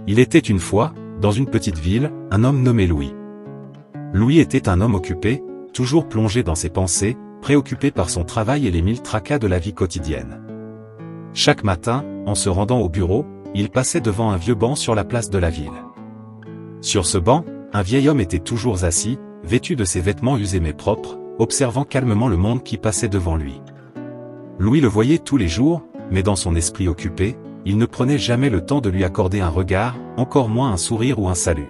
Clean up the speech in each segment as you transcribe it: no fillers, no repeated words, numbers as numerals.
Il était une fois, dans une petite ville, un homme nommé Louis. Louis était un homme occupé, toujours plongé dans ses pensées, préoccupé par son travail et les mille tracas de la vie quotidienne. Chaque matin, en se rendant au bureau, il passait devant un vieux banc sur la place de la ville. Sur ce banc, un vieil homme était toujours assis, vêtu de ses vêtements usés mais propres, observant calmement le monde qui passait devant lui. Louis le voyait tous les jours, mais dans son esprit occupé, il ne prenait jamais le temps de lui accorder un regard, encore moins un sourire ou un salut.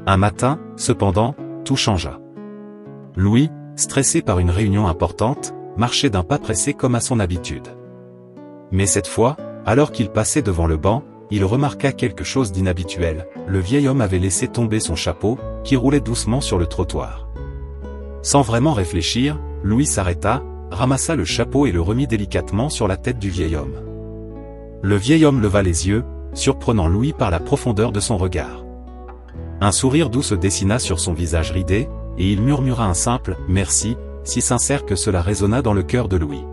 Un matin, cependant, tout changea. Louis, stressé par une réunion importante, marchait d'un pas pressé comme à son habitude. Mais cette fois, alors qu'il passait devant le banc, il remarqua quelque chose d'inhabituel. Le vieil homme avait laissé tomber son chapeau, qui roulait doucement sur le trottoir. Sans vraiment réfléchir, Louis s'arrêta, ramassa le chapeau et le remit délicatement sur la tête du vieil homme. Le vieil homme leva les yeux, surprenant Louis par la profondeur de son regard. Un sourire doux se dessina sur son visage ridé, et il murmura un simple « merci », si sincère que cela résonna dans le cœur de Louis.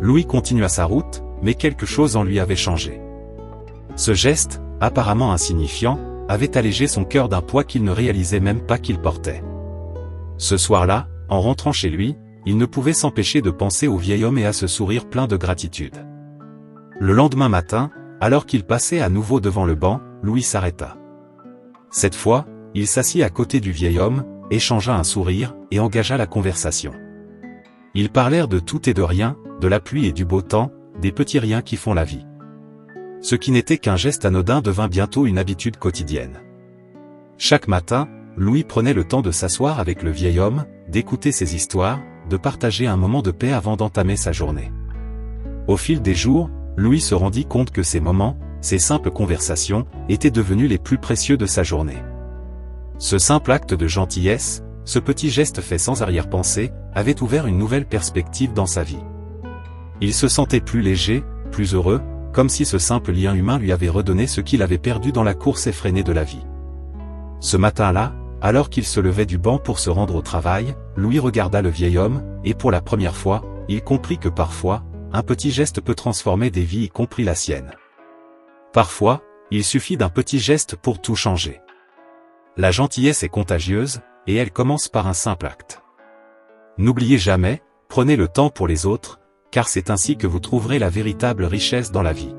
Louis continua sa route, mais quelque chose en lui avait changé. Ce geste, apparemment insignifiant, avait allégé son cœur d'un poids qu'il ne réalisait même pas qu'il portait. Ce soir-là, en rentrant chez lui, il ne pouvait s'empêcher de penser au vieil homme et à ce sourire plein de gratitude. Le lendemain matin, alors qu'il passait à nouveau devant le banc, Louis s'arrêta. Cette fois, il s'assit à côté du vieil homme, échangea un sourire, et engagea la conversation. Ils parlèrent de tout et de rien, de la pluie et du beau temps, des petits riens qui font la vie. Ce qui n'était qu'un geste anodin devint bientôt une habitude quotidienne. Chaque matin, Louis prenait le temps de s'asseoir avec le vieil homme, d'écouter ses histoires, de partager un moment de paix avant d'entamer sa journée. Au fil des jours, Louis se rendit compte que ces moments, ces simples conversations, étaient devenus les plus précieux de sa journée. Ce simple acte de gentillesse, ce petit geste fait sans arrière-pensée, avait ouvert une nouvelle perspective dans sa vie. Il se sentait plus léger, plus heureux, comme si ce simple lien humain lui avait redonné ce qu'il avait perdu dans la course effrénée de la vie. Ce matin-là, alors qu'il se levait du banc pour se rendre au travail, Louis regarda le vieil homme, et pour la première fois, il comprit que parfois, un petit geste peut transformer des vies y compris la sienne. Parfois, il suffit d'un petit geste pour tout changer. La gentillesse est contagieuse, et elle commence par un simple acte. N'oubliez jamais, prenez le temps pour les autres, car c'est ainsi que vous trouverez la véritable richesse dans la vie.